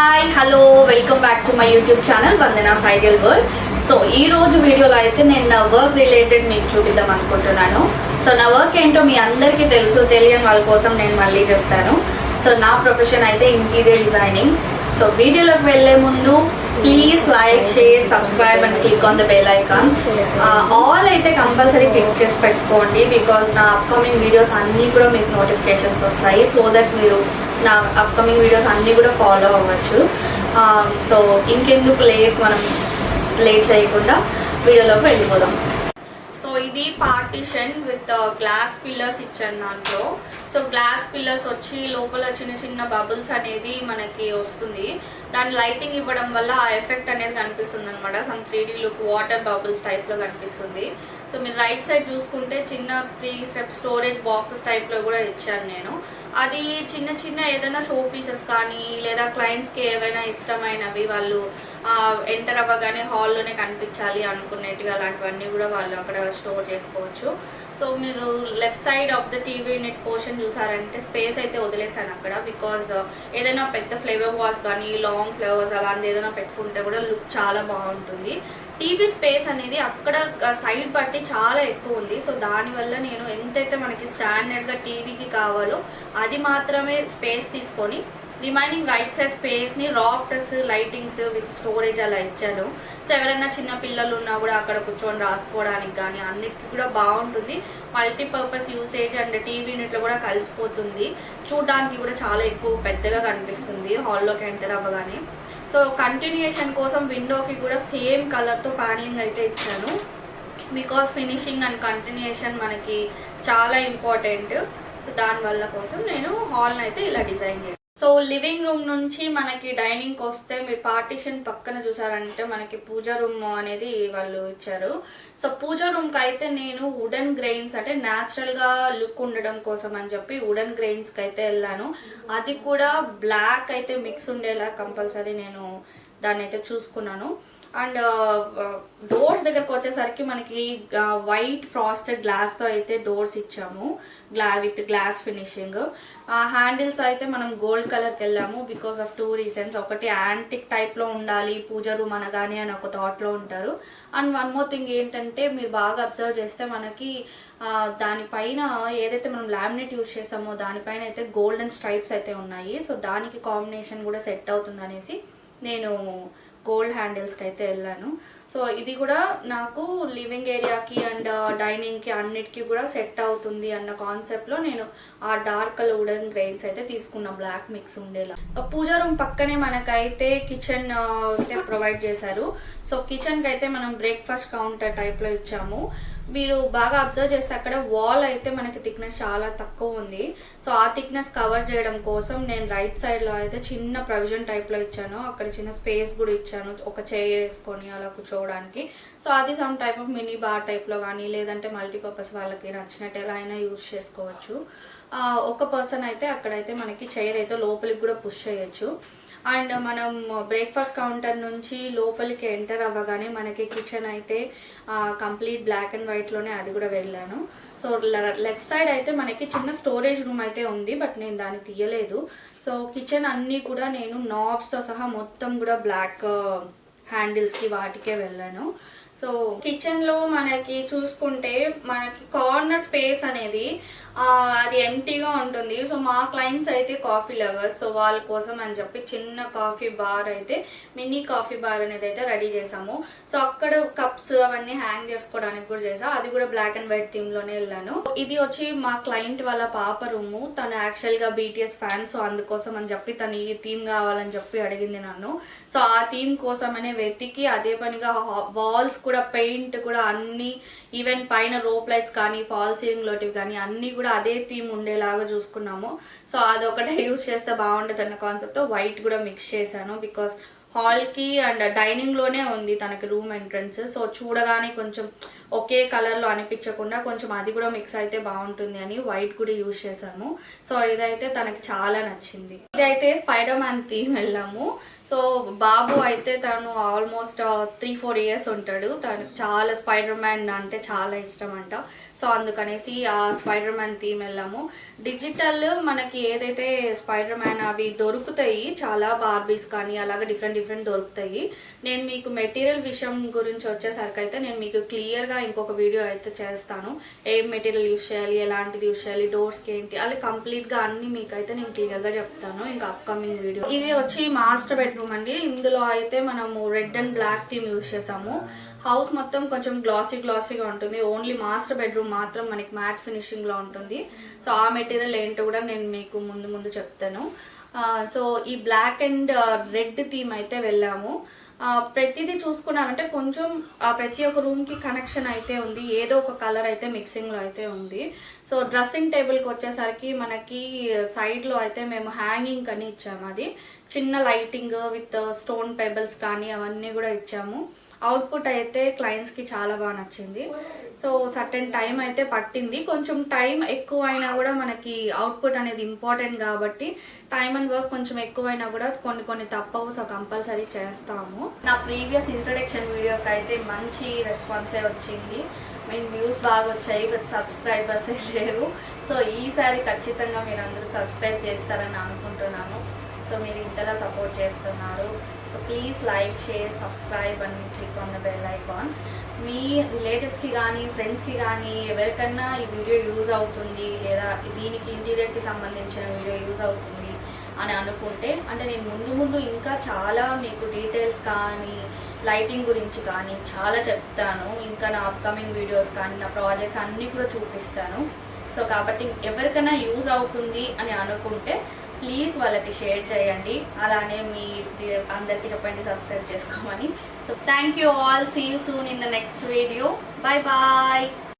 Hi hello welcome back to my YouTube channel Vandana's ideal world. So ఈ రోజు వీడియోలో అయితే నేను నా వర్క్ రిలేటెడ్ మీకు చూపిద్దాం అనుకుంటున్నాను. సో నా వర్క్ ఏంటో మీ అందరికీ తెలుసు, తెలియని వాళ్ళ కోసం నేను మళ్ళీ చెప్తాను. సో నా ప్రొఫెషన్ అయితే ఇంటీరియర్ డిజైనింగ్. సో వీడియోలోకి వెళ్ళే ముందు please like, share, subscribe and click on the bell icon. All అయితే కంపల్సరీ క్లిక్ చేసి పెట్టుకోండి, బికాజ్ నా అప్కమింగ్ వీడియోస్ అన్నీ కూడా మీకు నోటిఫికేషన్స్ వస్తాయి. సో దట్ మీరు నా అప్కమింగ్ వీడియోస్ అన్నీ కూడా ఫాలో అవ్వచ్చు. సో ఇంకెందుకు మనం లేట్ చేయకుండా వీడియోలోకి వెళ్ళిపోదాం. సో ఇది పార్టీషన్ విత్ గ్లాస్ పిల్లర్స్ ఇచ్చాను దాంట్లో. సో గ్లాస్ పిల్లర్స్ వచ్చి లోపల చిన్న చిన్న బబుల్స్ అనేది మనకి వస్తుంది. దాని లైటింగ్ ఇవ్వడం వల్ల ఆ ఎఫెక్ట్ అనేది కనిపిస్తుంది అనమాట. Some 3D look water bubbles టైప్లో కనిపిస్తుంది. సో మీరు రైట్ సైడ్ చూసుకుంటే చిన్న 3 స్టెప్ స్టోరేజ్ బాక్సెస్ టైప్లో కూడా ఇచ్చాను నేను. అది చిన్న చిన్న ఏదైనా షో పీసెస్ కానీ లేదా క్లయింట్స్కి ఏవైనా ఇష్టమైనవి వాళ్ళు ఎంటర్ అవ్వగానే హాల్లోనే కనిపించాలి అనుకునేటివి అలాంటివన్నీ కూడా వాళ్ళు అక్కడ స్టోర్ చేసుకోవచ్చు. సో మీరు left side of the TV unit portion చూసారంటే స్పేస్ అయితే వదిలేసాను అక్కడ, బికాజ్ ఏదైనా పెద్ద ఫ్లేవర్ వాస్ కానీ లాంగ్ ఫ్లేవర్స్ అలాంటిది ఏదైనా పెట్టుకుంటే కూడా లుక్ చాలా బాగుంటుంది. టీవీ స్పేస్ అనేది అక్కడ సైడ్ బట్టి చాలా ఎక్కువ ఉంది. సో దానివల్ల నేను ఎంతైతే మనకి స్టాండర్డ్గా టీవీకి కావాలో అది మాత్రమే స్పేస్ తీసుకొని రిమైనింగ్ రైట్ సైడ్ స్పేస్ని రాఫ్టర్స్, లైటింగ్స్ విత్ స్టోరేజ్ అలా ఇచ్చాను. సో ఎవరైనా చిన్న పిల్లలు ఉన్నా కూడా అక్కడ కూర్చొని రాసుకోవడానికి కానీ అన్నిటికీ కూడా బాగుంటుంది. మల్టీపర్పస్ యూసేజ్ అండ్ టీవీ యూనిట్లో కూడా కలిసిపోతుంది. చూడడానికి కూడా చాలా ఎక్కువ పెద్దగా కనిపిస్తుంది హాల్లోకి ఎంటర్ అవ్వగానే. సో కంటిన్యూయేషన్ కోసం విండోకి కూడా సేమ్ కలర్తో ప్యానలింగ్ అయితే ఇచ్చాను, బికాస్ ఫినిషింగ్ అండ్ కంటిన్యూయేషన్ మనకి చాలా ఇంపార్టెంట్. సో దానివల్ల కోసం నేను హాల్ని అయితే ఇలా డిజైన్ చేశాను. సో లివింగ్ రూమ్ నుంచి మనకి డైనింగ్కి వస్తే మీరు పార్టీషన్ పక్కన చూసారంటే మనకి పూజా రూమ్ అనేది వాళ్ళు ఇచ్చారు. సో పూజా రూమ్కి అయితే నేను వుడెన్ గ్రెయిన్స్ అంటే న్యాచురల్గా లుక్ ఉండడం కోసం అని చెప్పి వుడెన్ గ్రెయిన్స్కి అయితే వెళ్ళాను. అది కూడా బ్లాక్ అయితే మిక్స్ ఉండేలా కంపల్సరీ నేను దాన్ని అయితే చూసుకున్నాను. అండ్ డోర్స్ దగ్గరకు వచ్చేసరికి మనకి వైట్ ఫ్రాస్టెడ్ గ్లాస్తో అయితే డోర్స్ ఇచ్చాము, విత్ గ్లాస్ ఫినిషింగ్. హ్యాండిల్స్ అయితే మనం గోల్డ్ కలర్కి వెళ్ళాము బికాస్ ఆఫ్ 2 రీజన్స్. ఒకటి యాంటిక్ టైప్లో ఉండాలి పూజ రూమ్ అనగానే అని ఒక థాట్లో ఉంటారు. అండ్ వన్ మోర్ థింగ్ ఏంటంటే మీరు బాగా అబ్జర్వ్ చేస్తే మనకి దానిపైన ఏదైతే మనం లామినేట్ యూజ్ చేసామో దానిపైన అయితే గోల్డెన్ స్ట్రైప్స్ అయితే ఉన్నాయి. సో దానికి కాంబినేషన్ కూడా సెట్ అవుతుంది అనేసి నేను గోల్డ్ హ్యాండిల్స్కి అయితే వెళ్ళాను. సో ఇది కూడా నాకు లివింగ్ ఏరియాకి అండ్ డైనింగ్కి అన్నిటికీ కూడా సెట్ అవుతుంది అన్న కాన్సెప్ట్లో నేను ఆ డార్క్ కలర్ వుడెన్ గ్రెయిన్స్ అయితే తీసుకున్న, బ్లాక్ మిక్స్ ఉండేలా. పూజా రూమ్ పక్కనే మనకైతే కిచెన్ అయితే ప్రొవైడ్ చేశారు. సో కిచెన్కి అయితే మనం బ్రేక్ఫాస్ట్ కౌంటర్ టైప్లో ఇచ్చాము. మీరు బాగా అబ్జర్వ్ చేస్తే అక్కడ వాల్ అయితే మనకి థిక్నెస్ చాలా తక్కువ ఉంది. సో ఆ థిక్నెస్ కవర్ చేయడం కోసం నేను రైట్ సైడ్లో అయితే చిన్న ప్రొవిజన్ టైప్లో ఇచ్చాను. అక్కడ చిన్న స్పేస్ కూడా ఇచ్చాను, ఒక చైర్ వేసుకొని అలా కూర్చోవడానికి. సో అది some type of mini bar టైప్లో కానీ లేదంటే మల్టీపర్పస్ వాళ్ళకి నచ్చినట్టు ఎలా అయినా యూజ్ చేసుకోవచ్చు. ఒక పర్సన్ అయితే అక్కడైతే మనకి చైర్ అయితే లోపలికి కూడా పుష్ చేయొచ్చు. అండ్ మనం బ్రేక్ఫాస్ట్ కౌంటర్ నుంచి లోపలికి ఎంటర్ అవ్వగానే మనకి కిచెన్ అయితే కంప్లీట్ బ్లాక్ అండ్ వైట్లోనే అది కూడా వెళ్ళాను. సో లెఫ్ట్ సైడ్ అయితే మనకి చిన్న స్టోరేజ్ రూమ్ అయితే ఉంది, బట్ నేను దాన్ని తీయలేదు. సో కిచెన్ అన్నీ కూడా నేను నాబ్స్తో సహా మొత్తం కూడా బ్లాక్ హ్యాండిల్స్కి వాటికే వెళ్ళాను. సో కిచెన్లో మనకి చూసుకుంటే మనకి కార్నర్ స్పేస్ అనేది అది ఎంటీగా ఉంటుంది. సో మా క్లయింట్స్ అయితే కాఫీ లవర్స్, సో వాళ్ళ కోసం అని చెప్పి చిన్న కాఫీ బార్ అయితే మినీ కాఫీ బార్ అనేది అయితే రెడీ చేసాము. సో అక్కడ కప్స్ అవన్నీ హ్యాంగ్ చేసుకోవడానికి కూడా చేసా, అది కూడా బ్లాక్ అండ్ వైట్ థీమ్లోనే వెళ్ళాను. ఇది వచ్చి మా క్లయింట్ వాళ్ళ పాప రూము. తను యాక్చువల్గా BTS ఫ్యాన్, సో అందుకోసం అని చెప్పి తను ఈ థీమ్ కావాలని చెప్పి అడిగింది నన్ను. సో ఆ థీమ్ కోసమనే వెతికి అదే పనిగా వాల్స్ కూడా పెయింట్ కూడా అన్ని ఈవెన్ పైన రోప్ లైట్స్ కానీ ఫాల్ సీలింగ్ లోటివి కానీ అన్నీ కూడా అదే థీమ్ ఉండేలాగా చూసుకున్నాము. సో అదొకటే యూజ్ చేస్తే బాగుంటుంది అన్న కాన్సెప్ట్తో వైట్ కూడా మిక్స్ చేశాను, బికాస్ హాల్కి అండ్ డైనింగ్లోనే ఉంది తనకి రూమ్ ఎంట్రన్స్. సో చూడగానే కొంచెం ఒకే కలర్లో అనిపించకుండా కొంచెం అది కూడా మిక్స్ అయితే బాగుంటుంది అని వైట్ కూడా యూజ్ చేశాను. సో ఇదైతే తనకి చాలా నచ్చింది. ఇదైతే స్పైడర్ మ్యాన్ థీమ్ వెళ్ళాము. సో బాబు అయితే తను ఆల్మోస్ట్ 3-4 ఇయర్స్ ఉంటాడు. తను చాలా స్పైడర్ మ్యాన్ అంటే చాలా ఇష్టం అంట. సో అందుకనేసి ఆ స్పైడర్ మ్యాన్ థీమ్ వెళ్ళాము. డిజిటల్ మనకి ఏదైతే స్పైడర్ మ్యాన్ అవి దొరుకుతాయి, చాలా బార్బీస్ కానీ అలాగే డిఫరెంట్ దొరుకుతాయి. నేను మీకు మెటీరియల్ విషయం గురించి వచ్చేసరికి అయితే నేను మీకు క్లియర్గా ఇంకొక వీడియో అయితే చేస్తాను. ఏం మెటీరియల్ యూస్ చేయాలి, ఎలాంటిది యూస్ చేయాలి, డోర్స్కి ఏంటి అలా కంప్లీట్గా అన్ని మీకు అయితే నేను క్లియర్గా చెప్తాను ఇంకా అప్కమింగ్ వీడియో. ఇది వచ్చి మాస్టర్ బెడ్రూమ్ అండి. ఇందులో అయితే మనము red and black theme use చేసాము. హౌస్ మొత్తం కొంచెం గ్లాసీగా ఉంటుంది. ఓన్లీ మాస్టర్ బెడ్రూమ్ మాత్రం మనకి మ్యాట్ ఫినిషింగ్లో ఉంటుంది. సో ఆ మెటీరియల్ ఏంటో కూడా నేను మీకు ముందు చెప్తాను. సో ఈ బ్లాక్ అండ్ రెడ్ థీమ్ అయితే వెళ్ళాము. ప్రతిదీ చూసుకున్నారంటే కొంచెం ప్రతి ఒక్క రూమ్కి కనెక్షన్ అయితే ఉంది. ఏదో ఒక కలర్ అయితే మిక్సింగ్లో అయితే ఉంది. సో డ్రెస్సింగ్ టేబుల్కి వచ్చేసరికి మనకి సైడ్లో అయితే మేము హ్యాంగింగ్ అని ఇచ్చాము. అది చిన్న లైటింగ్ విత్ స్టోన్ పెబల్స్ కానీ అవన్నీ కూడా ఇచ్చాము. అవుట్పుట్ అయితే క్లయింట్స్కి చాలా బాగా నచ్చింది. సో సర్టెన్ టైం అయితే పట్టింది. కొంచెం టైం ఎక్కువ అయినా కూడా మనకి అవుట్పుట్ అనేది ఇంపార్టెంట్ కాబట్టి టైం అండ్ వర్క్ కొంచెం ఎక్కువైనా కూడా కొన్ని తప్పవు. సో కంపల్సరీ చేస్తాము. నా ప్రీవియస్ ఇంట్రడక్షన్ వీడియోకి అయితే మంచి రెస్పాన్సే వచ్చింది. వ్యూస్ బాగా వచ్చాయి, బట్ సబ్స్క్రైబర్సే లేరు. సో ఈసారి ఖచ్చితంగా మీరు అందరూ సబ్స్క్రైబ్ చేస్తారని అనుకుంటున్నాను. సో మీరు ఇంతలా సపోర్ట్ చేస్తున్నారు. So please like, share, subscribe and click on the bell icon. మీ రిలేటివ్స్కి కానీ ఫ్రెండ్స్కి కానీ ఎవరికన్నా ఈ వీడియో యూజ్ అవుతుంది, లేదా దీనికి ఇంటీరియర్కి సంబంధించిన వీడియో యూజ్ అవుతుంది అని అనుకుంటే, అంటే నేను ముందు ఇంకా చాలా మీకు డీటెయిల్స్ కానీ లైటింగ్ గురించి కానీ చాలా చెప్తాను. ఇంకా నా అప్కమింగ్ వీడియోస్ కానీ నా ప్రాజెక్ట్స్ అన్నీ కూడా చూపిస్తాను. సో కాబట్టి ఎవరికైనా యూజ్ అవుతుంది అని అనుకుంటే ప్లీజ్ వాళ్ళకి షేర్ చేయండి. అలానే మీ అందరికీ చెప్పండి సబ్స్క్రైబ్ చేసుకోమని. So thank you all. See you soon in the next video. Bye bye.